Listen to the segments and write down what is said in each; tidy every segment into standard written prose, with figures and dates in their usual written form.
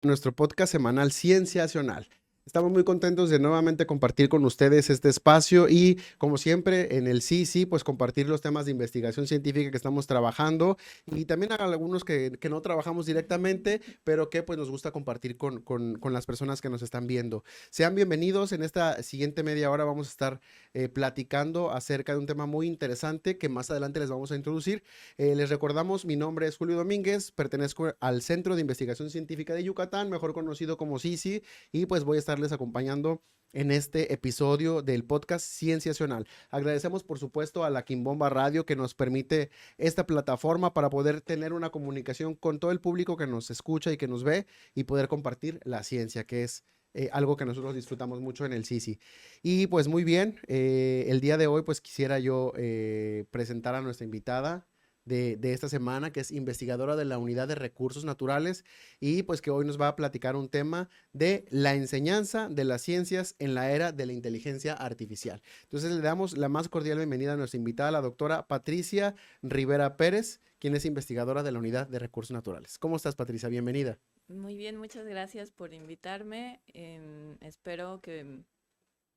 Nuestro podcast semanal Cienciacional. Estamos muy contentos de nuevamente compartir con ustedes este espacio y, como siempre, en el sí, pues compartir los temas de investigación científica que estamos trabajando y también algunos que no trabajamos directamente, pero que pues nos gusta compartir con las personas que nos están viendo. Sean bienvenidos. En esta siguiente media hora vamos a estar platicando acerca de un tema muy interesante que más adelante les vamos a introducir. Les recordamos, mi nombre es Julio Domínguez, pertenezco al Centro de Investigación Científica de Yucatán, mejor conocido como CICI, y pues voy a estarles acompañando en este episodio del podcast Cienciacional. Agradecemos, por supuesto, a la Quimbomba Radio que nos permite esta plataforma para poder tener una comunicación con todo el público que nos escucha y que nos ve y poder compartir la ciencia, que es algo que nosotros disfrutamos mucho en el CICI. Y pues muy bien, el día de hoy pues quisiera yo presentar a nuestra invitada de esta semana, que es investigadora de la Unidad de Recursos Naturales y pues que hoy nos va a platicar un tema de la enseñanza de las ciencias en la era de la inteligencia artificial. Entonces le damos la más cordial bienvenida a nuestra invitada, la doctora Patricia Rivera Pérez, quien es investigadora de la Unidad de Recursos Naturales. ¿Cómo estás, Patricia? Bienvenida. Muy bien, muchas gracias por invitarme. Espero que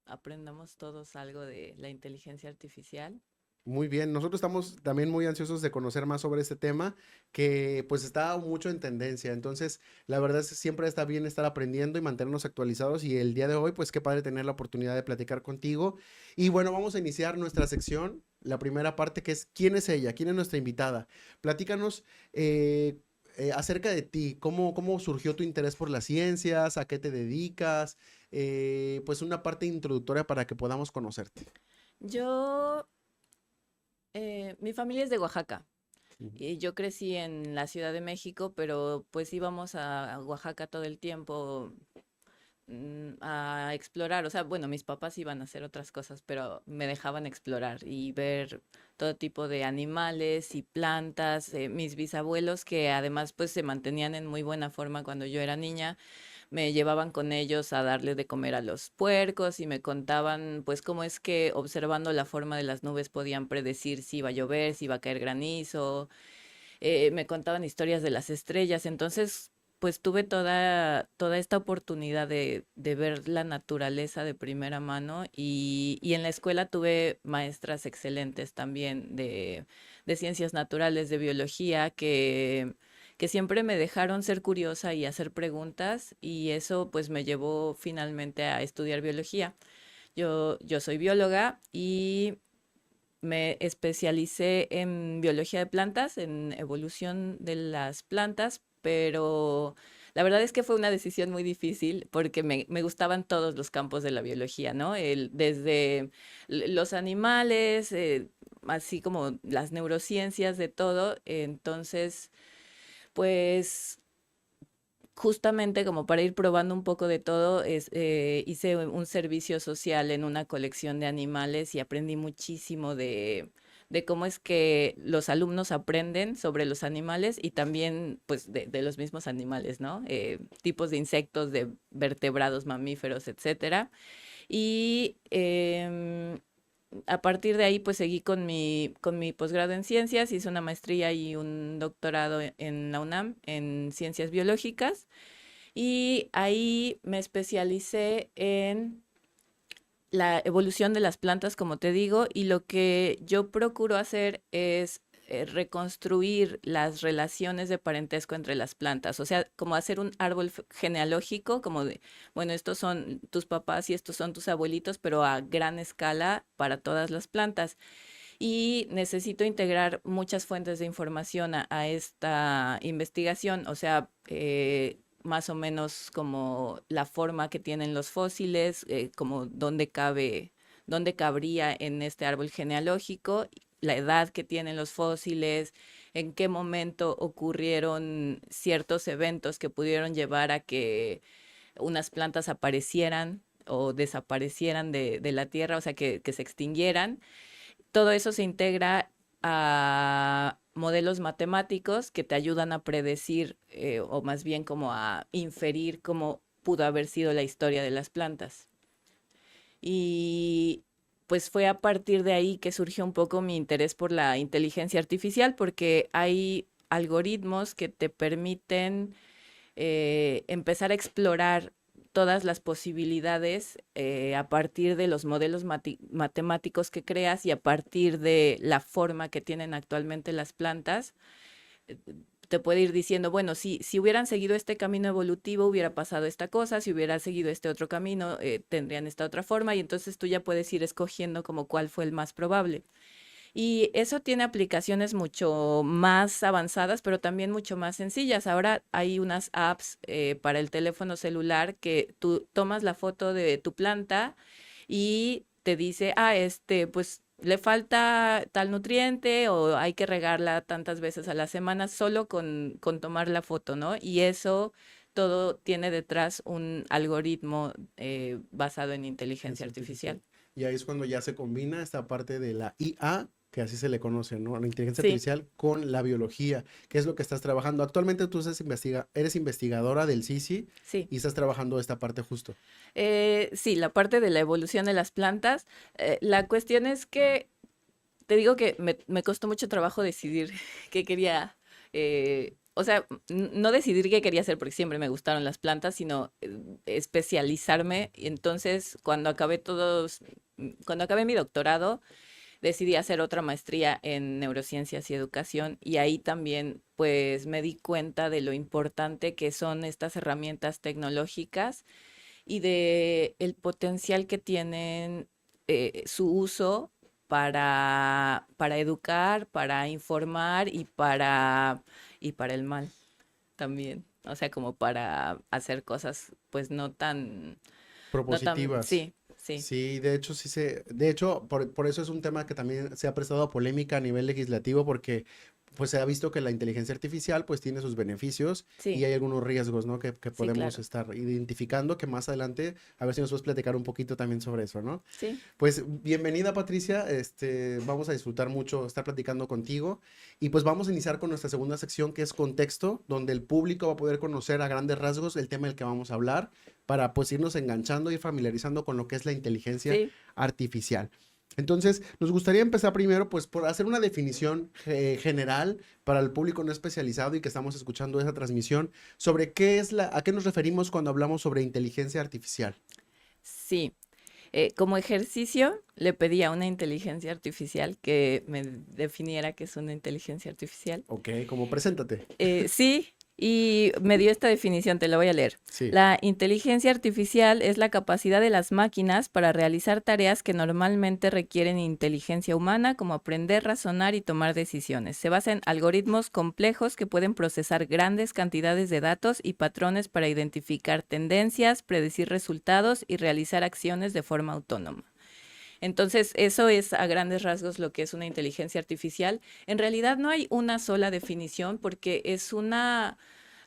aprendamos todos algo de la inteligencia artificial. Muy bien, nosotros estamos también muy ansiosos de conocer más sobre este tema que pues está mucho en tendencia. Entonces, la verdad es que siempre está bien estar aprendiendo y mantenernos actualizados y el día de hoy pues qué padre tener la oportunidad de platicar contigo. Y bueno, vamos a iniciar nuestra sección, la primera parte que es ¿quién es ella? ¿Quién es nuestra invitada? Platícanos acerca de ti, cómo surgió tu interés por las ciencias, a qué te dedicas, pues una parte introductoria para que podamos conocerte. Yo, mi familia es de Oaxaca Ujú. y yo crecí en la Ciudad de México, pero pues íbamos a Oaxaca todo el tiempo a explorar. O sea, bueno, mis papás iban a hacer otras cosas, pero me dejaban explorar y ver todo tipo de animales y plantas. Mis bisabuelos, que además pues se mantenían en muy buena forma cuando yo era niña, me llevaban con ellos a darle de comer a los puercos y me contaban pues cómo es que observando la forma de las nubes podían predecir si iba a llover, si iba a caer granizo. Me contaban historias de las estrellas. Entonces pues tuve toda esta oportunidad de ver la naturaleza de primera mano y en la escuela tuve maestras excelentes también de ciencias naturales, de biología, que siempre me dejaron ser curiosa y hacer preguntas, y eso pues me llevó finalmente a estudiar biología. Yo soy bióloga y me especialicé en biología de plantas, en evolución de las plantas, pero la verdad es que fue una decisión muy difícil porque me gustaban todos los campos de la biología, ¿no? Desde los animales, así como las neurociencias, de todo. Entonces, pues justamente como para ir probando un poco de todo, hice un servicio social en una colección de animales y aprendí muchísimo de cómo es que los alumnos aprenden sobre los animales y también pues de los mismos animales, ¿no? Tipos de insectos, de vertebrados, mamíferos, etcétera. Y a partir de ahí, pues seguí con mi posgrado en ciencias, hice una maestría y un doctorado en la UNAM en ciencias biológicas, y ahí me especialicé en la evolución de las plantas, como te digo, y lo que yo procuro hacer es reconstruir las relaciones de parentesco entre las plantas, o sea, como hacer un árbol genealógico, como de, bueno, estos son tus papás y estos son tus abuelitos, pero a gran escala para todas las plantas. Y necesito integrar muchas fuentes de información a esta investigación, o sea, más o menos como la forma que tienen los fósiles, como dónde cabría en este árbol genealógico, la edad que tienen los fósiles, en qué momento ocurrieron ciertos eventos que pudieron llevar a que unas plantas aparecieran o desaparecieran de la tierra, o sea, que se extinguieran. Todo eso se integra a modelos matemáticos que te ayudan a predecir, o más bien como a inferir cómo pudo haber sido la historia de las plantas. Y pues fue a partir de ahí que surgió un poco mi interés por la inteligencia artificial, porque hay algoritmos que te permiten empezar a explorar todas las posibilidades a partir de los modelos matemáticos que creas y a partir de la forma que tienen actualmente las plantas. Te puede ir diciendo, bueno, si hubieran seguido este camino evolutivo, hubiera pasado esta cosa, si hubiera seguido este otro camino, tendrían esta otra forma, y entonces tú ya puedes ir escogiendo como cuál fue el más probable. Y eso tiene aplicaciones mucho más avanzadas, pero también mucho más sencillas. Ahora hay unas apps para el teléfono celular que tú tomas la foto de tu planta y te dice, pues le falta tal nutriente o hay que regarla tantas veces a la semana solo con tomar la foto, ¿no? Y eso todo tiene detrás un algoritmo basado en inteligencia artificial. Y ahí es cuando ya se combina esta parte de la IA, que así se le conoce, ¿no? La inteligencia Sí, artificial con la biología, que es lo que estás trabajando. Actualmente tú eres investigadora del CICI sí. y estás trabajando esta parte justo. Sí, la parte de la evolución de las plantas. La cuestión es que te digo que me costó mucho trabajo decidir qué quería, o sea, no decidir qué quería hacer porque siempre me gustaron las plantas, sino especializarme. Y entonces, cuando acabé mi doctorado, decidí hacer otra maestría en neurociencias y educación y ahí también pues me di cuenta de lo importante que son estas herramientas tecnológicas y de el potencial que tienen su uso para educar, para informar y para el mal también. O sea, como para hacer cosas, pues no tan, Propositivas. sí, sí, Sí, de hecho, de hecho, por eso es un tema que también se ha prestado a polémica a nivel legislativo, porque pues se ha visto que la inteligencia artificial pues tiene sus beneficios y sí, hay algunos riesgos, ¿no? Que sí, podemos claro, estar identificando, que más adelante, a ver si nos puedes platicar un poquito también sobre eso, ¿no? sí, Pues bienvenida Patricia, vamos a disfrutar mucho estar platicando contigo y pues vamos a iniciar con nuestra segunda sección que es contexto, donde el público va a poder conocer a grandes rasgos el tema del que vamos a hablar para pues irnos enganchando y familiarizando con lo que es la inteligencia sí. artificial. Entonces, nos gustaría empezar primero pues por hacer una definición general para el público no especializado y que estamos escuchando esa transmisión sobre a qué nos referimos cuando hablamos sobre inteligencia artificial. Sí. Como ejercicio, le pedí a una inteligencia artificial que me definiera qué es una inteligencia artificial. Ok, como preséntate. Sí, y me dio esta definición, te la voy a leer. Sí. La inteligencia artificial es la capacidad de las máquinas para realizar tareas que normalmente requieren inteligencia humana, como aprender, razonar y tomar decisiones. Se basa en algoritmos complejos que pueden procesar grandes cantidades de datos y patrones para identificar tendencias, predecir resultados y realizar acciones de forma autónoma. Entonces, eso es a grandes rasgos lo que es una inteligencia artificial. En realidad no hay una sola definición porque es una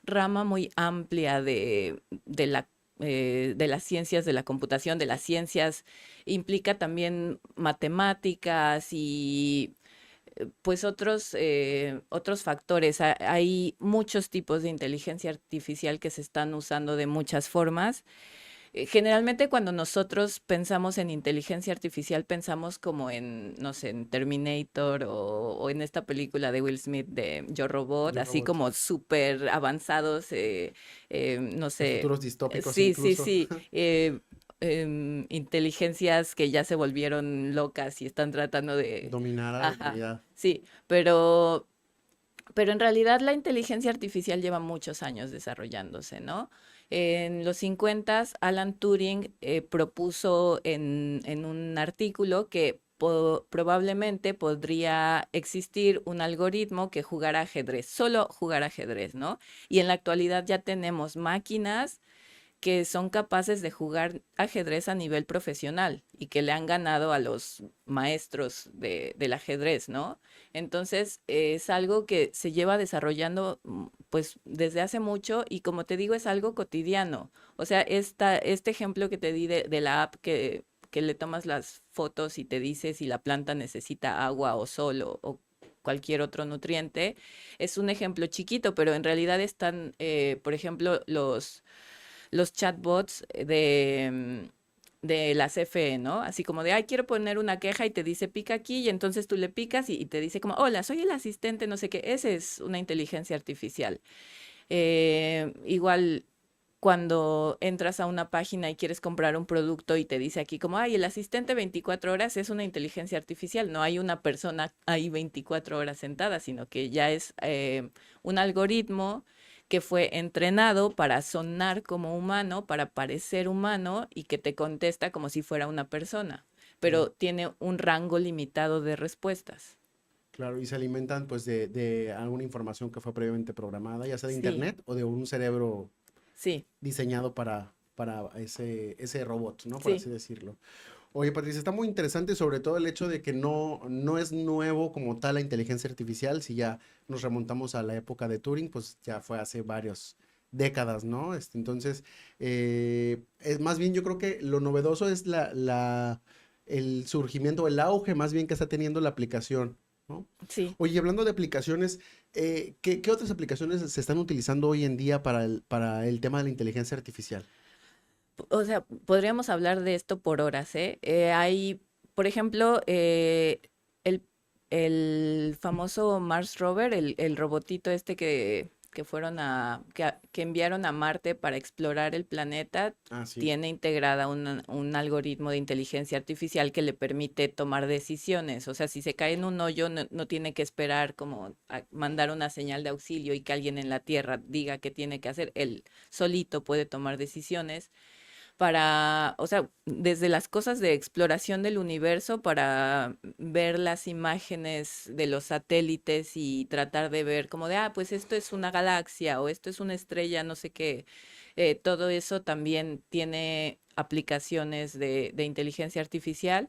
rama muy amplia de las ciencias de la computación, de las ciencias, implica también matemáticas y pues otros factores. Hay muchos tipos de inteligencia artificial que se están usando de muchas formas. Generalmente cuando nosotros pensamos en inteligencia artificial, pensamos como en, no sé, en Terminator o en esta película de Will Smith de Yo Robot, Yo así Robot. como súper avanzados, no De sé, futuros distópicos sí, sí, incluso. sí, inteligencias que ya se volvieron locas y están tratando de, Dominar a la ajá, humanidad. sí, pero en realidad la inteligencia artificial lleva muchos años desarrollándose, ¿no? En los 50, Alan Turing propuso en un artículo que probablemente podría existir un algoritmo que jugara ajedrez, solo jugar ajedrez, ¿no? Y en la actualidad ya tenemos máquinas que son capaces de jugar ajedrez a nivel profesional y que le han ganado a los maestros del ajedrez, ¿no? Entonces, es algo que se lleva desarrollando pues desde hace mucho y como te digo, es algo cotidiano. O sea, este ejemplo que te di de la app que le tomas las fotos y te dice si la planta necesita agua o sol o cualquier otro nutriente, es un ejemplo chiquito, pero en realidad están, por ejemplo, los chatbots de la CFE, ¿no? Así como de, ay, quiero poner una queja y te dice pica aquí y entonces tú le picas y te dice como, hola, soy el asistente, no sé qué, ese es una inteligencia artificial. Igual cuando entras a una página y quieres comprar un producto y te dice aquí como, ay, el asistente 24 horas es una inteligencia artificial, no hay una persona ahí 24 horas sentada, sino que ya es un algoritmo que fue entrenado para sonar como humano, para parecer humano y que te contesta como si fuera una persona, Claro, pero tiene un rango limitado de respuestas. claro, y se alimentan pues de alguna información que fue previamente programada, ya sea de Sí, internet o de un cerebro sí, diseñado para ese robot, ¿no? Por sí. así decirlo. Oye, Patricia, está muy interesante sobre todo el hecho de que no es nuevo como tal la inteligencia artificial. Si ya nos remontamos a la época de Turing, pues ya fue hace varias décadas, ¿no? Entonces, es más bien yo creo que lo novedoso es el surgimiento, el auge más bien que está teniendo la aplicación, ¿no? Sí. Oye, hablando de aplicaciones, ¿qué otras aplicaciones se están utilizando hoy en día para el tema de la inteligencia artificial? O sea, podríamos hablar de esto por horas, ¿eh? Hay, por ejemplo, el, el famoso Mars Rover, el robotito este que fueron que enviaron a Marte para explorar el planeta, Ah, sí. tiene integrada un algoritmo de inteligencia artificial que le permite tomar decisiones. O sea, si se cae en un hoyo, no tiene que esperar como a mandar una señal de auxilio y que alguien en la Tierra diga qué tiene que hacer. Él solito puede tomar decisiones para, o sea, desde las cosas de exploración del universo para ver las imágenes de los satélites y tratar de ver como de, ah, pues esto es una galaxia o esto es una estrella, no sé qué. Todo eso también tiene aplicaciones de inteligencia artificial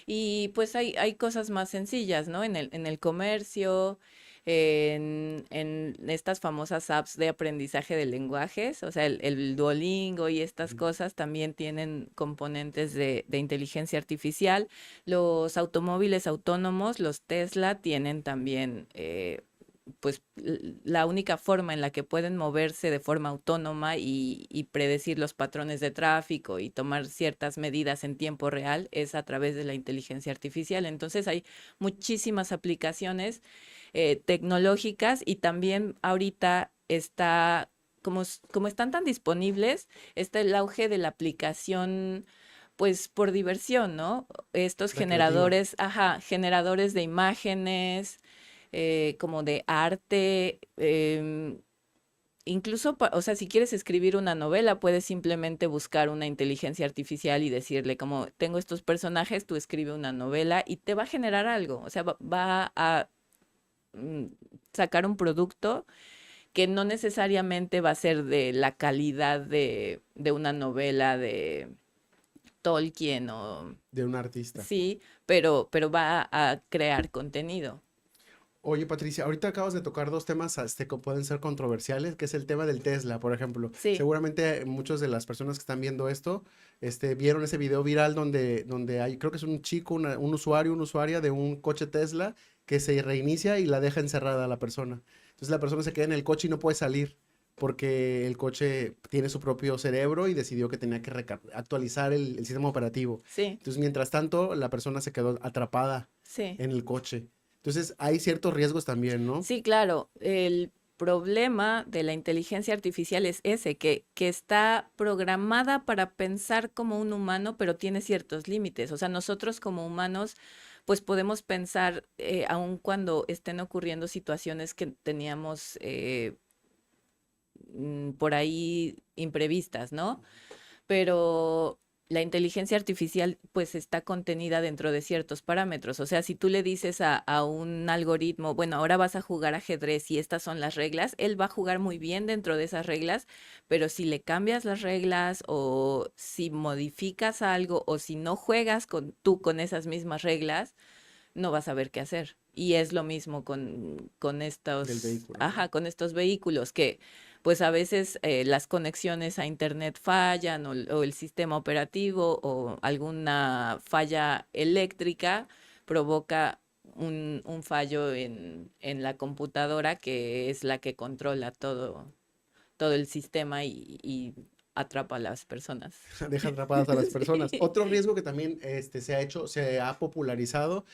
y pues hay cosas más sencillas, ¿no? En el comercio, en estas famosas apps de aprendizaje de lenguajes, o sea, el Duolingo y estas Ujú. cosas también tienen componentes de inteligencia artificial. Los automóviles autónomos, los Tesla, tienen también pues la única forma en la que pueden moverse de forma autónoma y predecir los patrones de tráfico y tomar ciertas medidas en tiempo real es a través de la inteligencia artificial. Entonces hay muchísimas aplicaciones tecnológicas y también ahorita está, como están tan disponibles, está el auge de la aplicación pues por diversión, ¿no? Estos Recreativa. generadores, ajá, generadores de imágenes, como de arte, incluso, o sea, si quieres escribir una novela, puedes simplemente buscar una inteligencia artificial y decirle como, tengo estos personajes, tú escribe una novela y te va a generar algo, o sea, va a mm, sacar un producto que no necesariamente va a ser de la calidad de una novela de Tolkien o De un artista. sí, pero va a crear contenido. Oye, Patricia, ahorita acabas de tocar dos temas que pueden ser controversiales, que es el tema del Tesla, por ejemplo. Sí, Seguramente muchas de las personas que están viendo esto, vieron ese video viral donde hay, creo que es un chico, un usuario, una usuaria de un coche Tesla que se reinicia y la deja encerrada a la persona. Entonces la persona se queda en el coche y no puede salir porque el coche tiene su propio cerebro y decidió que tenía que actualizar el sistema operativo. sí, Entonces, mientras tanto, la persona se quedó atrapada sí. en el coche. Entonces, hay ciertos riesgos también, ¿no? Sí, claro. El problema de la inteligencia artificial es ese, que está programada para pensar como un humano, pero tiene ciertos límites. O sea, nosotros como humanos, pues podemos pensar, aun cuando estén ocurriendo situaciones que teníamos por ahí imprevistas, ¿no? Pero la inteligencia artificial pues está contenida dentro de ciertos parámetros. O sea, si tú le dices a un algoritmo, bueno, ahora vas a jugar ajedrez y estas son las reglas, él va a jugar muy bien dentro de esas reglas, pero si le cambias las reglas o si modificas algo o si no juegas tú con esas mismas reglas, no vas a saber qué hacer. Y es lo mismo con Del estos, vehículo, ¿no? ajá, con estos vehículos que pues a veces las conexiones a internet fallan o el sistema operativo o alguna falla eléctrica provoca un fallo en la computadora que es la que controla todo el sistema y atrapa a las personas. Deja atrapadas a las personas. Otro riesgo que también se ha popularizado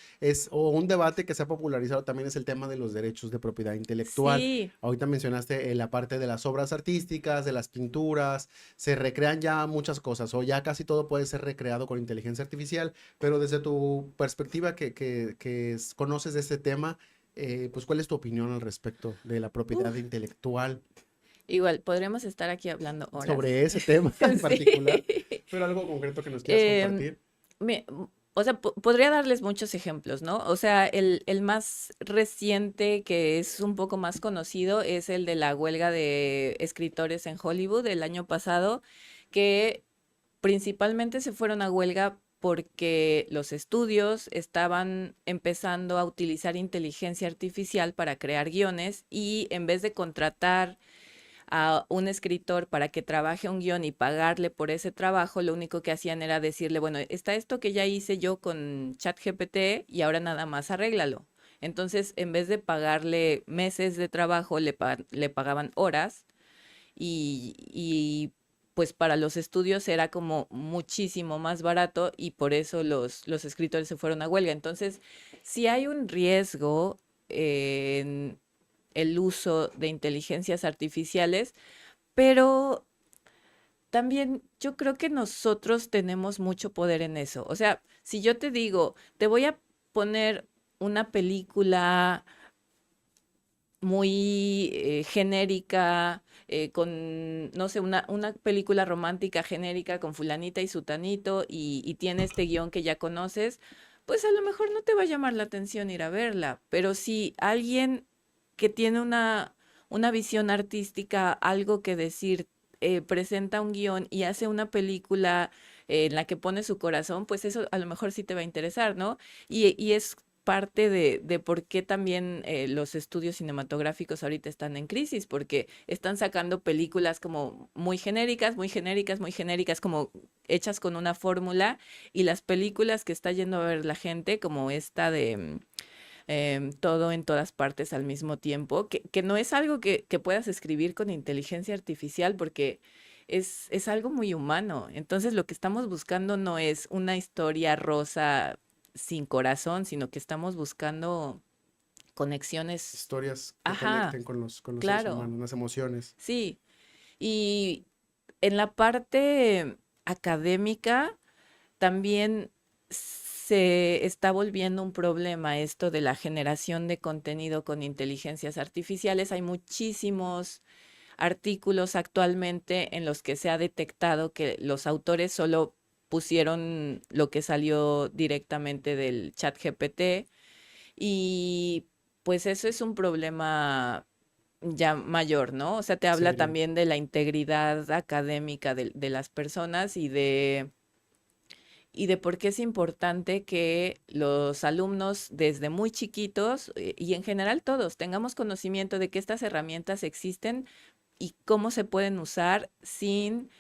o un debate que se ha popularizado también es el tema de los derechos de propiedad intelectual. Sí, Ahorita mencionaste la parte de las obras artísticas, de las pinturas, se recrean ya muchas cosas o ya casi todo puede ser recreado con inteligencia artificial, pero desde tu perspectiva conoces de este tema, pues ¿cuál es tu opinión al respecto de la propiedad uf, intelectual? igual, podremos estar aquí hablando horas. Sobre ese tema en particular, Sí. pero algo concreto que nos quieras Em, compartir. o sea, podría darles muchos ejemplos, ¿no? O sea, el más reciente, que es un poco más conocido, es el de la huelga de escritores en Hollywood del año pasado, que principalmente se fueron a huelga porque los estudios estaban empezando a utilizar inteligencia artificial para crear guiones y en vez de contratar a un escritor para que trabaje un guión y pagarle por ese trabajo, lo único que hacían era decirle, bueno, está esto que ya hice yo con ChatGPT y ahora nada más arréglalo. Entonces, en vez de pagarle meses de trabajo, le pagaban horas y pues para los estudios era como muchísimo más barato y por eso los escritores se fueron a huelga. Entonces, si hay un riesgo en el uso de inteligencias artificiales, pero también yo creo que nosotros tenemos mucho poder en eso. O sea, si yo te digo, te voy a poner una película muy genérica, con, no sé, una película romántica genérica con fulanita y sutanito y tiene este guión que ya conoces, pues a lo mejor no te va a llamar la atención ir a verla, pero si alguien que tiene una visión artística, algo que decir, presenta un guión y hace una película en la que pone su corazón, pues eso a lo mejor sí te va a interesar, ¿no? Y es parte de por qué también los estudios cinematográficos ahorita están en crisis, porque están sacando películas como muy genéricas, muy genéricas, muy genéricas, como hechas con una fórmula, y las películas que está yendo a ver la gente, como esta de todo en todas partes al mismo tiempo, que no es algo que puedas escribir con inteligencia artificial, porque es algo muy humano. Entonces lo que estamos buscando no es una historia rosa sin corazón, sino que estamos buscando conexiones. Historias que Ajá, conecten con los seres claro, humanos, las emociones. sí. Y en la parte académica también se está volviendo un problema esto de la generación de contenido con inteligencias artificiales. Hay muchísimos artículos actualmente en los que se ha detectado que los autores solo pusieron lo que salió directamente del chat GPT y pues eso es un problema ya mayor, ¿no? O sea, te habla Serio. también de la integridad académica de las personas y de por qué es importante que los alumnos desde muy chiquitos y en general todos tengamos conocimiento de que estas herramientas existen y cómo se pueden usar sin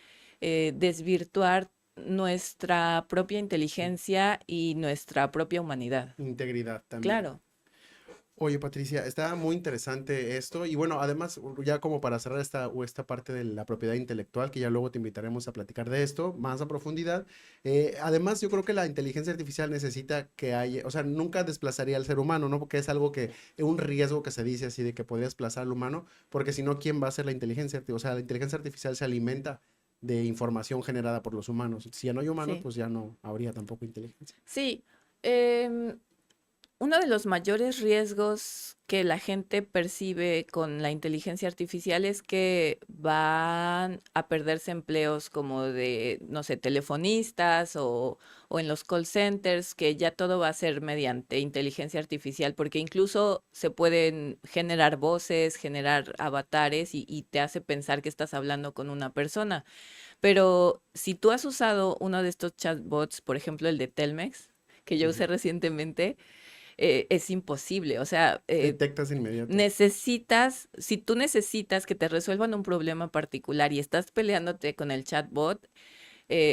desvirtuar nuestra propia inteligencia y nuestra propia humanidad. Integridad también. Claro, Oye, Patricia, está muy interesante esto y bueno, además, ya como para cerrar esta parte de la propiedad intelectual, que ya luego te invitaremos a platicar de esto más a profundidad, además yo creo que la inteligencia artificial necesita que haya, o sea, nunca desplazaría al ser humano, ¿no? Porque es algo un riesgo que se dice así de que podría desplazar al humano, porque si no, ¿quién va a hacer la inteligencia artificial? O sea, la inteligencia artificial se alimenta de información generada por los humanos. Si ya no hay humanos, sí. pues ya no habría tampoco inteligencia. Sí, em, uno de los mayores riesgos que la gente percibe con la inteligencia artificial es que van a perderse empleos como de, no sé, telefonistas o en los call centers, que ya todo va a ser mediante inteligencia artificial, porque incluso se pueden generar voces, generar avatares y te hace pensar que estás hablando con una persona. Pero si tú has usado uno de estos chatbots, por ejemplo, el de Telmex, que yo usé Ujú. recientemente, es imposible. O sea, Detectas de inmediato. necesitas, si tú necesitas que te resuelvan un problema particular y estás peleándote con el chatbot,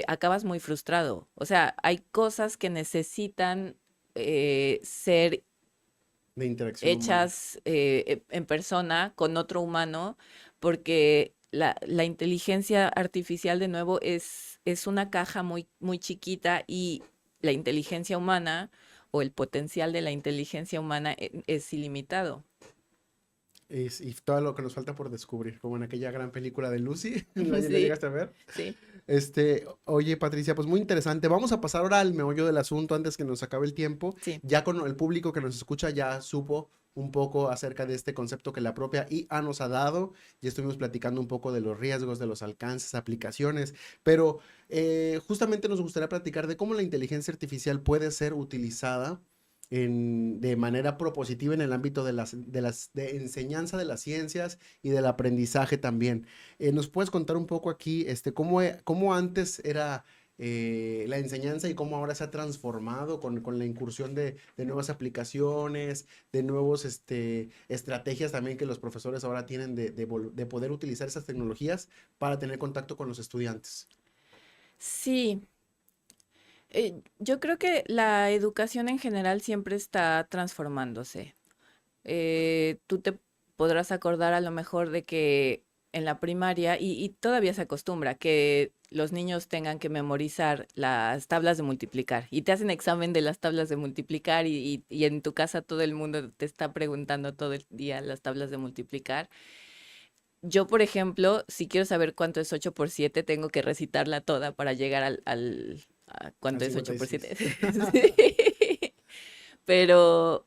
acabas muy frustrado. O sea, hay cosas que necesitan ser De interacción humana. hechas en persona con otro humano, porque la inteligencia artificial de nuevo es una caja muy, muy chiquita y la inteligencia humana o el potencial de la inteligencia humana es ilimitado. Y todo lo que nos falta por descubrir, como en aquella gran película de Lucy, ¿la Sí, llegaste a ver? sí, Oye, Patricia, pues muy interesante. Vamos a pasar ahora al meollo del asunto antes que nos acabe el tiempo. sí. Ya con el público que nos escucha ya supo un poco acerca de este concepto que la propia IA nos ha dado. Ya estuvimos platicando un poco de los riesgos, de los alcances, aplicaciones, pero justamente nos gustaría platicar de cómo la inteligencia artificial puede ser utilizada de manera propositiva en el ámbito de enseñanza de las ciencias y del aprendizaje también. ¿Nos puedes contar un poco aquí cómo antes era la enseñanza y cómo ahora se ha transformado con la incursión de nuevas aplicaciones, de nuevos estrategias también que los profesores ahora tienen de poder utilizar esas tecnologías para tener contacto con los estudiantes? Sí, yo creo que la educación en general siempre está transformándose. Tú te podrás acordar a lo mejor de que en la primaria, y todavía se acostumbra, que los niños tengan que memorizar las tablas de multiplicar y te hacen examen de las tablas de multiplicar y en tu casa todo el mundo te está preguntando todo el día las tablas de multiplicar. Yo, por ejemplo, si quiero saber cuánto es 8 por 7, tengo que recitarla toda para llegar a Al cuánto es 8 por 7. 56. Sí. Pero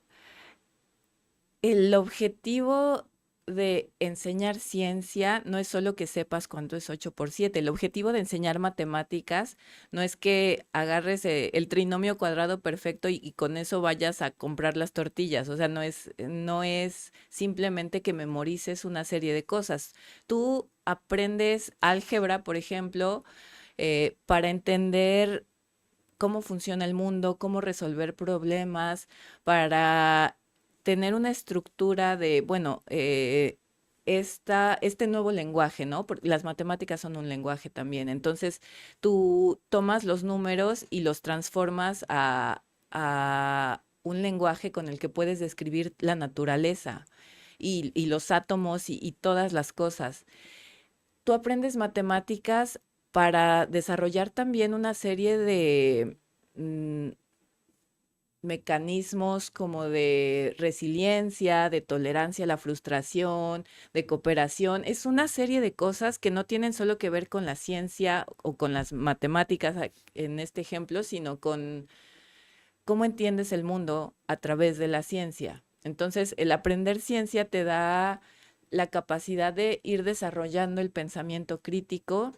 el objetivo de enseñar ciencia no es solo que sepas cuánto es 8 por 7. El objetivo de enseñar matemáticas no es que agarres el trinomio cuadrado perfecto y con eso vayas a comprar las tortillas. O sea, no es simplemente que memorices una serie de cosas. Tú aprendes álgebra, por ejemplo, para entender cómo funciona el mundo, cómo resolver problemas, para tener una estructura de, bueno, este nuevo lenguaje, ¿no? Porque las matemáticas son un lenguaje también. Entonces, tú tomas los números y los transformas a un lenguaje con el que puedes describir la naturaleza y los átomos y todas las cosas. Tú aprendes matemáticas para desarrollar también una serie de mm, mecanismos como de resiliencia, de tolerancia a la frustración, de cooperación. Es una serie de cosas que no tienen solo que ver con la ciencia o con las matemáticas en este ejemplo, sino con cómo entiendes el mundo a través de la ciencia. Entonces, el aprender ciencia te da la capacidad de ir desarrollando el pensamiento crítico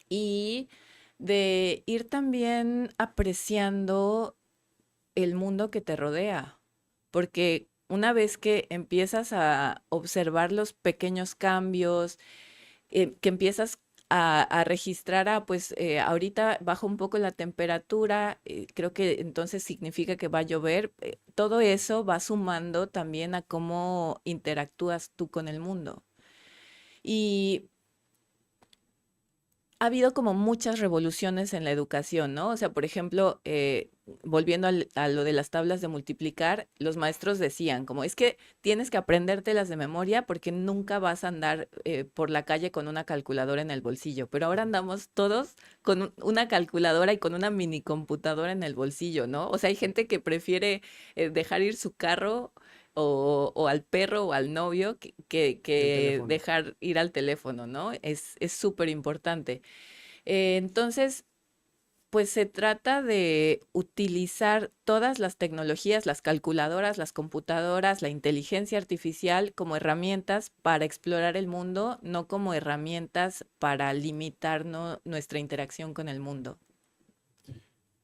y de ir también apreciando el mundo que te rodea, porque una vez que empiezas a observar los pequeños cambios, que empiezas a registrar, pues ahorita baja un poco la temperatura, creo que entonces significa que va a llover, todo eso va sumando también a cómo interactúas tú con el mundo. Y ha habido como muchas revoluciones en la educación, ¿no? O sea, por ejemplo, volviendo a lo de las tablas de multiplicar, los maestros decían, como es que tienes que aprendértelas de memoria porque nunca vas a andar por la calle con una calculadora en el bolsillo, pero ahora andamos todos con una calculadora y con una mini computadora en el bolsillo, ¿no? O sea, hay gente que prefiere dejar ir su carro o al perro o al novio El que teléfono. dejar ir al teléfono, ¿no? Es súper importante. Entonces, pues se trata de utilizar todas las tecnologías, las calculadoras, las computadoras, la inteligencia artificial como herramientas para explorar el mundo, no como herramientas para limitar nuestra interacción con el mundo.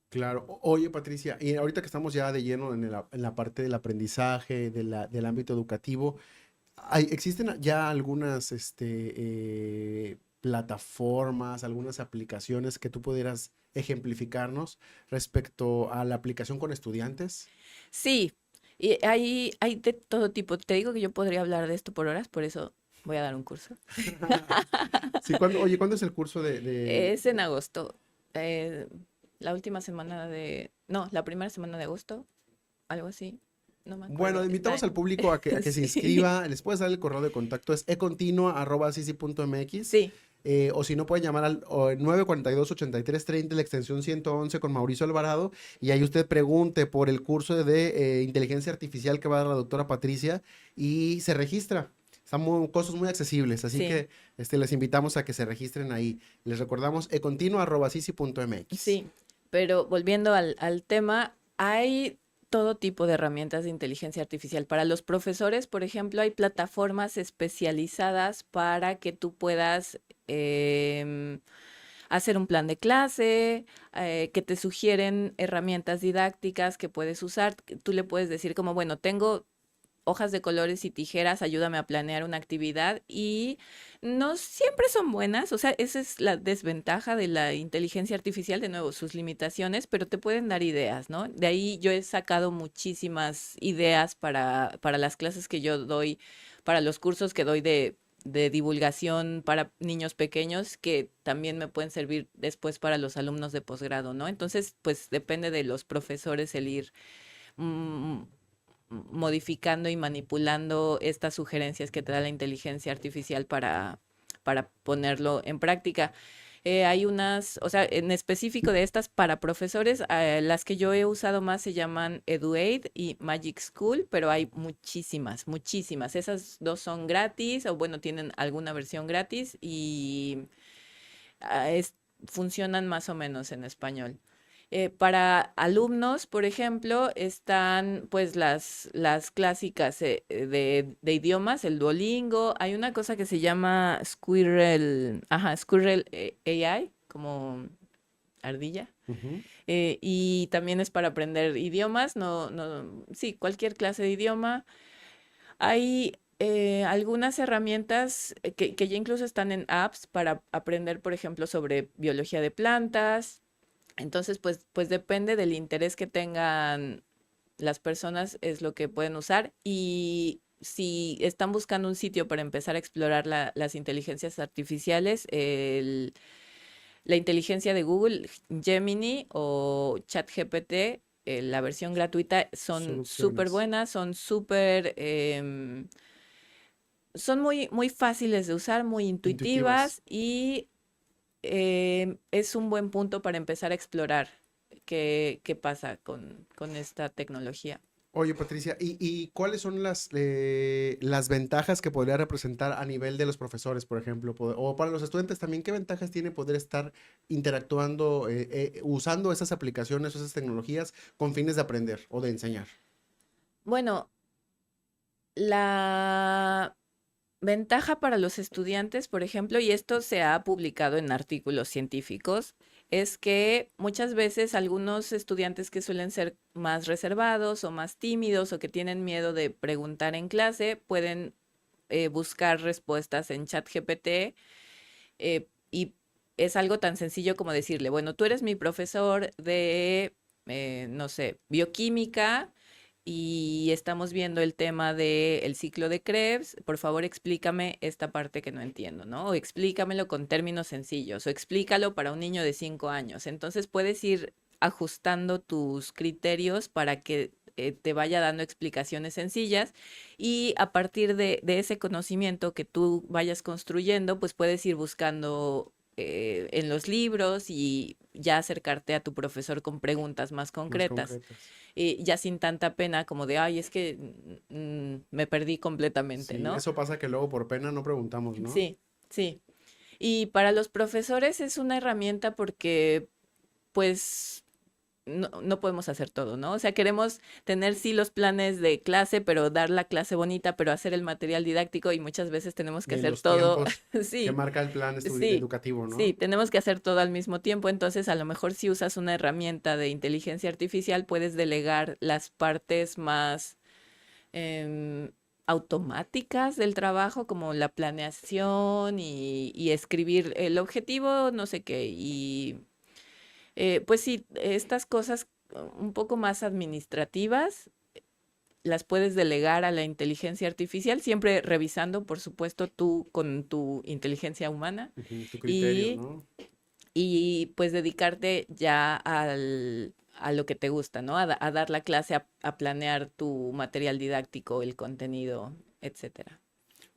Claro. Oye, Patricia, y ahorita que estamos ya de lleno en la parte del aprendizaje, del ámbito educativo, existen ya algunas plataformas, algunas aplicaciones que tú pudieras ejemplificarnos respecto a la aplicación con estudiantes. Sí, y hay de todo tipo. Te digo que yo podría hablar de esto por horas, por eso voy a dar un curso. Sí, oye, ¿cuándo es el curso Es en agosto. La última semana no, la primera semana de agosto, algo así. no me Bueno, acuerdo. invitamos Está... al público a que se Sí, inscriba. Les puedes dar el correo de contacto, es econtinua@sisi.mx. sí, O si no, pueden llamar al 942-8330, la extensión 111 con Mauricio Alvarado. Y ahí usted pregunte por el curso de inteligencia artificial que va a dar la doctora Patricia y se registra. Están costos muy accesibles, así sí, que les invitamos a que se registren ahí. Les recordamos econtinua@sisi.mx. sí. Pero volviendo al tema, hay todo tipo de herramientas de inteligencia artificial. Para los profesores, por ejemplo, hay plataformas especializadas para que tú puedas hacer un plan de clase, que te sugieren herramientas didácticas que puedes usar. Tú le puedes decir como, bueno, tengo hojas de colores y tijeras, ayúdame a planear una actividad y no siempre son buenas, o sea, esa es la desventaja de la inteligencia artificial, de nuevo, sus limitaciones, pero te pueden dar ideas, ¿no? De ahí yo he sacado muchísimas ideas para las clases que yo doy, para los cursos que doy de divulgación para niños pequeños que también me pueden servir después para los alumnos de posgrado, ¿no? Entonces, pues depende de los profesores el ir mm, modificando y manipulando estas sugerencias que te da la inteligencia artificial para ponerlo en práctica. Hay unas, o sea, en específico de estas para profesores, las que yo he usado más se llaman EduAid y Magic School, pero hay muchísimas, muchísimas. Esas dos son gratis, o bueno, tienen alguna versión gratis y funcionan más o menos en español. Para alumnos, por ejemplo, están pues las clásicas de idiomas, el Duolingo. Hay una cosa que se llama Squirrel, ajá, Squirrel AI, como ardilla. Ujú. Y también es para aprender idiomas, sí, cualquier clase de idioma. Hay algunas herramientas que ya incluso están en apps para aprender, por ejemplo, sobre biología de plantas. Entonces, pues depende del interés que tengan las personas, es lo que pueden usar. Y si están buscando un sitio para empezar a explorar las inteligencias artificiales, la inteligencia de Google, Gemini o ChatGPT, la versión gratuita, Son son súper opciones buenas, son muy, muy fáciles de usar, muy intuitivas. intuitivas y es un buen punto para empezar a explorar qué pasa con esta tecnología. Oye, Patricia, ¿y cuáles son las ventajas que podría representar a nivel de los profesores, por ejemplo? O para los estudiantes también, ¿qué ventajas tiene poder estar interactuando, usando esas aplicaciones o esas tecnologías con fines de aprender o de enseñar? Bueno, la ventaja para los estudiantes, por ejemplo, y esto se ha publicado en artículos científicos, es que muchas veces algunos estudiantes que suelen ser más reservados o más tímidos o que tienen miedo de preguntar en clase pueden buscar respuestas en ChatGPT y es algo tan sencillo como decirle, bueno, tú eres mi profesor de, no sé, bioquímica y estamos viendo el tema del ciclo de Krebs, por favor explícame esta parte que no entiendo, ¿no? O explícamelo con términos sencillos, o explícalo para un niño de 5 años. Entonces puedes ir ajustando tus criterios para que te vaya dando explicaciones sencillas y a partir de ese conocimiento que tú vayas construyendo, pues puedes ir buscando en los libros y ya acercarte a tu profesor con preguntas más Más concretas, concretas. ya sin tanta pena como de, ay, es que me perdí completamente, Sí, ¿no? eso pasa que luego por pena no preguntamos, ¿no? Sí, sí. Y para los profesores es una herramienta porque, pues, no podemos hacer todo, ¿no? O sea, queremos tener sí los planes de clase, pero dar la clase bonita, pero hacer el material didáctico y muchas veces tenemos que Y en hacer los todo, tiempos que sí, marca el plan sí, educativo, sí, ¿no? tenemos que hacer todo al mismo tiempo, entonces a lo mejor si usas una herramienta de inteligencia artificial puedes delegar las partes más em, automáticas del trabajo, como la planeación y escribir el objetivo, no sé qué, y pues sí, estas cosas un poco más administrativas las puedes delegar a la inteligencia artificial, siempre revisando, por supuesto, tú con tu inteligencia humana Ujú, tu criterio, y, ¿no? y pues dedicarte ya a lo que te gusta, ¿no? A dar la clase, a planear tu material didáctico, el contenido, etcétera.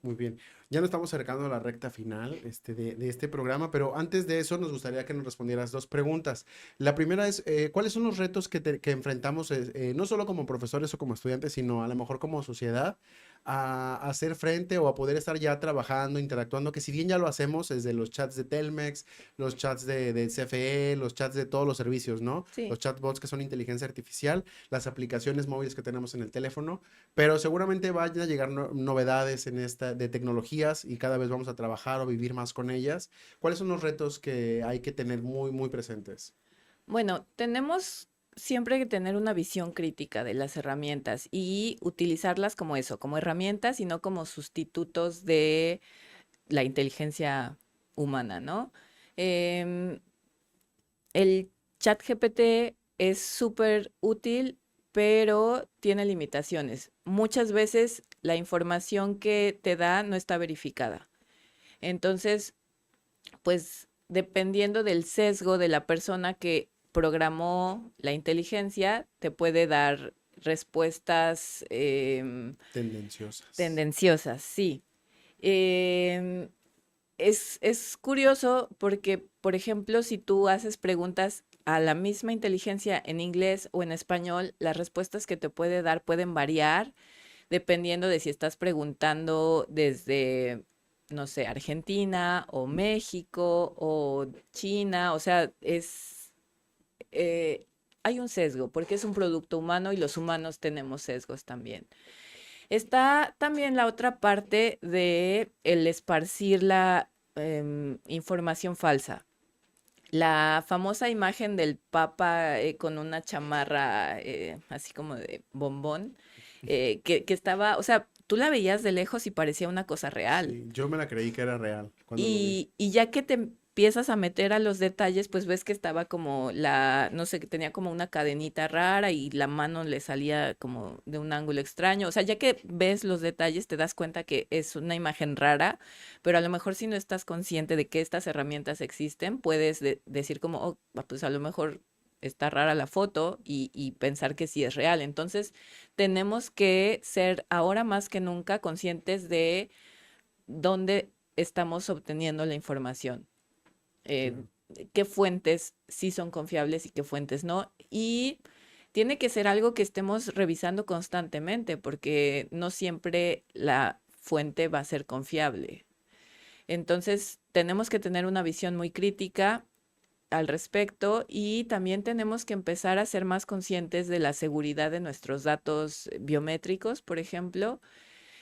Muy bien. Ya nos estamos acercando a la recta final de este programa, pero antes de eso nos gustaría que nos respondieras dos preguntas. La primera es, ¿cuáles son los retos que enfrentamos, no solo como profesores o como estudiantes, sino a lo mejor como sociedad, a hacer frente o a poder estar ya trabajando, interactuando, que si bien ya lo hacemos desde los chats de Telmex, los chats de CFE, los chats de todos los servicios, ¿no? Sí. Los chatbots que son inteligencia artificial, las aplicaciones móviles que tenemos en el teléfono, pero seguramente van a llegar novedades en esta de tecnologías y cada vez vamos a trabajar o vivir más con ellas. ¿Cuáles son los retos que hay que tener muy, muy presentes? Bueno, tenemos siempre que tener una visión crítica de las herramientas y utilizarlas como eso, como herramientas y no como sustitutos de la inteligencia humana, ¿no? Em, el chat GPT es súper útil, pero tiene limitaciones. Muchas veces la información que te da no está verificada. Entonces, pues dependiendo del sesgo de la persona que programó la inteligencia, te puede dar respuestas Tendenciosas. tendenciosas, sí. Em, es curioso porque, por ejemplo, si tú haces preguntas a la misma inteligencia en inglés o en español, las respuestas que te puede dar pueden variar dependiendo de si estás preguntando desde, no sé, Argentina o México o China. O sea, eh, hay un sesgo porque es un producto humano y los humanos tenemos sesgos también. Está también la otra parte de el esparcir la información falsa. La famosa imagen del Papa con una chamarra así como de bombón, que estaba, o sea, tú la veías de lejos y parecía una cosa real. Sí, yo me la creí que era real cuando lo vi. Y ya que te empiezas a meter a los detalles, pues ves que estaba como no sé, que tenía como una cadenita rara y la mano le salía como de un ángulo extraño. O sea, ya que ves los detalles, te das cuenta que es una imagen rara, pero a lo mejor si no estás consciente de que estas herramientas existen, puedes decir como, oh, pues a lo mejor está rara la foto y pensar que sí es real. Entonces, tenemos que ser ahora más que nunca conscientes de dónde estamos obteniendo la información, eh, Claro. qué fuentes sí son confiables y qué fuentes no. Y tiene que ser algo que estemos revisando constantemente porque no siempre la fuente va a ser confiable. Entonces, tenemos que tener una visión muy crítica al respecto y también tenemos que empezar a ser más conscientes de la seguridad de nuestros datos biométricos, por ejemplo.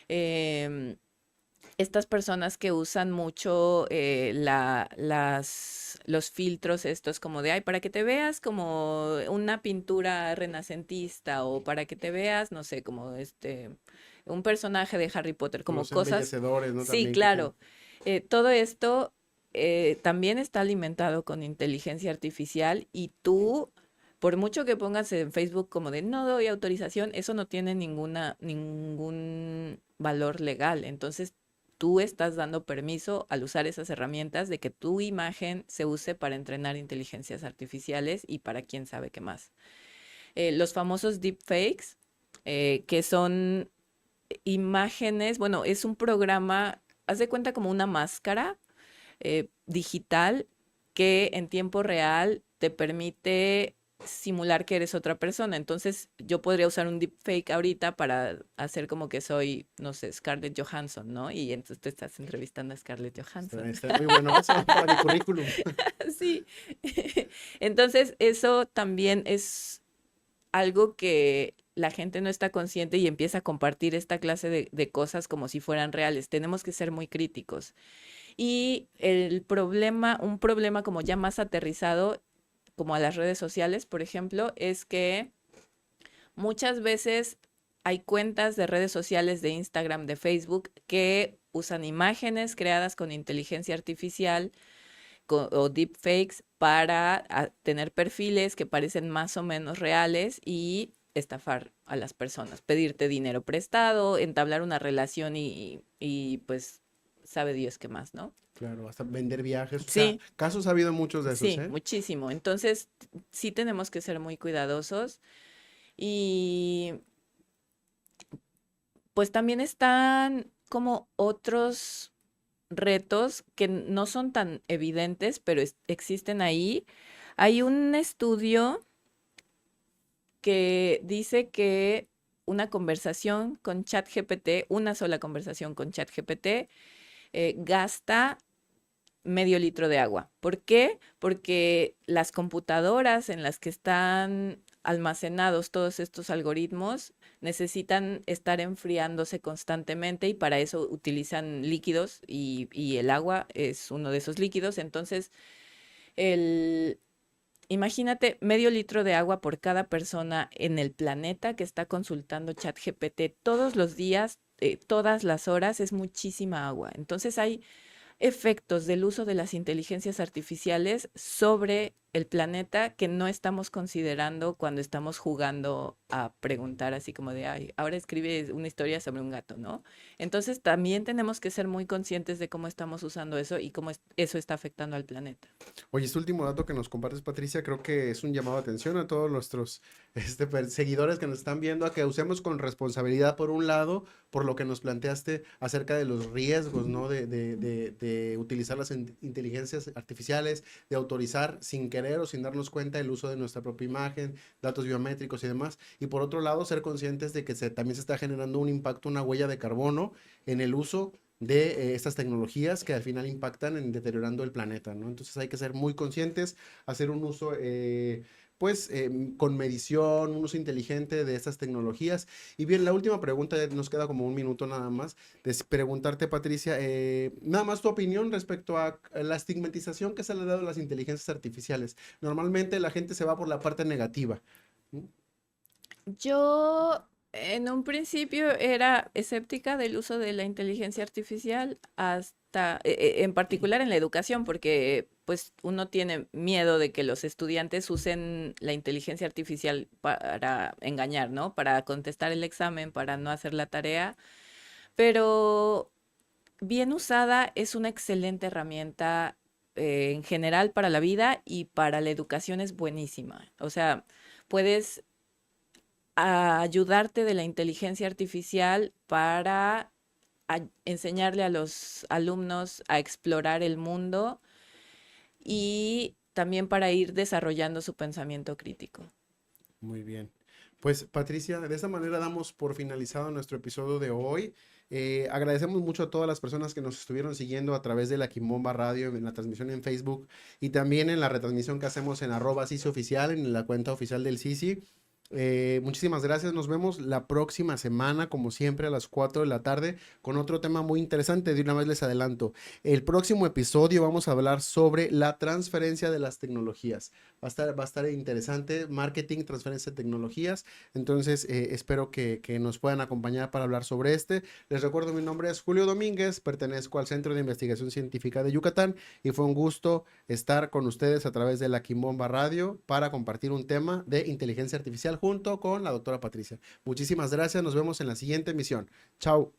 Em, Estas personas que usan mucho los filtros estos como de, ay, para que te veas como una pintura renacentista o para que te veas, no sé, como un personaje de Harry Potter, como Los cosas. embellecedores, ¿no? Sí, También que tienen. claro. Todo esto también está alimentado con inteligencia artificial y tú, por mucho que pongas en Facebook como de no doy autorización, eso no tiene ningún valor legal. Entonces, tú estás dando permiso al usar esas herramientas de que tu imagen se use para entrenar inteligencias artificiales y para quién sabe qué más. Los famosos deepfakes, que son imágenes, bueno, es un programa, haz de cuenta como una máscara digital que en tiempo real te permite simular que eres otra persona. Entonces, yo podría usar un deepfake ahorita para hacer como que soy, no sé, Scarlett Johansson, ¿no? Y entonces te estás entrevistando a Scarlett Johansson. Está muy bueno eso para mi currículum. Sí. Entonces, eso también es algo que la gente no está consciente y empieza a compartir esta clase de cosas como si fueran reales. Tenemos que ser muy críticos. Y un problema como ya más aterrizado, como a las redes sociales, por ejemplo, es que muchas veces hay cuentas de redes sociales de Instagram, de Facebook, que usan imágenes creadas con inteligencia artificial o deepfakes para tener perfiles que parecen más o menos reales y estafar a las personas, pedirte dinero prestado, entablar una relación y pues sabe Dios qué más, ¿no? Claro, hasta vender viajes. O sea, Sí, casos ha habido muchos de esos, sí, ¿eh? muchísimo. Entonces, sí tenemos que ser muy cuidadosos y pues también están como otros retos que no son tan evidentes, pero existen ahí. Hay un estudio que dice que una conversación con ChatGPT, una sola conversación con ChatGPT, gasta medio litro de agua. ¿Por qué? Porque las computadoras en las que están almacenados todos estos algoritmos necesitan estar enfriándose constantemente y para eso utilizan líquidos y el agua es uno de esos líquidos. Entonces, el, imagínate medio litro de agua por cada persona en el planeta que está consultando ChatGPT todos los días, todas las horas, es muchísima agua. Entonces hay efectos del uso de las inteligencias artificiales sobre el planeta que no estamos considerando cuando estamos jugando a preguntar así como de, ay, ahora escribe una historia sobre un gato, ¿no? Entonces también tenemos que ser muy conscientes de cómo estamos usando eso y cómo eso está afectando al planeta. Oye, este último dato que nos compartes, Patricia, creo que es un llamado de atención a todos nuestros seguidores que nos están viendo a que usemos con responsabilidad, por un lado, por lo que nos planteaste acerca de los riesgos, ¿no? De utilizar las inteligencias artificiales, de autorizar sin querer o sin darnos cuenta el uso de nuestra propia imagen, datos biométricos y demás. Y por otro lado, ser conscientes de que también se está generando un impacto, una huella de carbono en el uso de estas tecnologías que al final impactan en deteriorando el planeta, ¿no? Entonces hay que ser muy conscientes, hacer un uso, pues, con medición, un uso inteligente de estas tecnologías. Y bien, la última pregunta, nos queda como un minuto nada más, de preguntarte, Patricia, nada más tu opinión respecto a la estigmatización que se le ha dado a las inteligencias artificiales. Normalmente la gente se va por la parte negativa. Yo en un principio era escéptica del uso de la inteligencia artificial hasta, en particular en la educación, porque pues uno tiene miedo de que los estudiantes usen la inteligencia artificial para engañar, ¿no? Para contestar el examen, para no hacer la tarea, pero bien usada es una excelente herramienta en general para la vida y para la educación es buenísima. O sea, puedes a ayudarte de la inteligencia artificial para enseñarle a los alumnos a explorar el mundo y también para ir desarrollando su pensamiento crítico. Muy bien. Pues Patricia, de esta manera damos por finalizado nuestro episodio de hoy. Agradecemos mucho a todas las personas que nos estuvieron siguiendo a través de la Quimbomba Radio, en la transmisión en Facebook y también en la retransmisión que hacemos en @Sisi Oficial, en la cuenta oficial del Sisi. Muchísimas gracias, nos vemos la próxima semana, como siempre, a las 4 de la tarde, con otro tema muy interesante. De una vez les adelanto, el próximo episodio vamos a hablar sobre la transferencia de las tecnologías. Va a estar interesante, marketing, transferencia de tecnologías. Entonces, espero que nos puedan acompañar para hablar sobre este. Les recuerdo, mi nombre es Julio Domínguez, pertenezco al Centro de Investigación Científica de Yucatán y fue un gusto estar con ustedes a través de la Quimbomba Radio para compartir un tema de inteligencia artificial junto con la doctora Patricia. Muchísimas gracias, nos vemos en la siguiente emisión. Chao.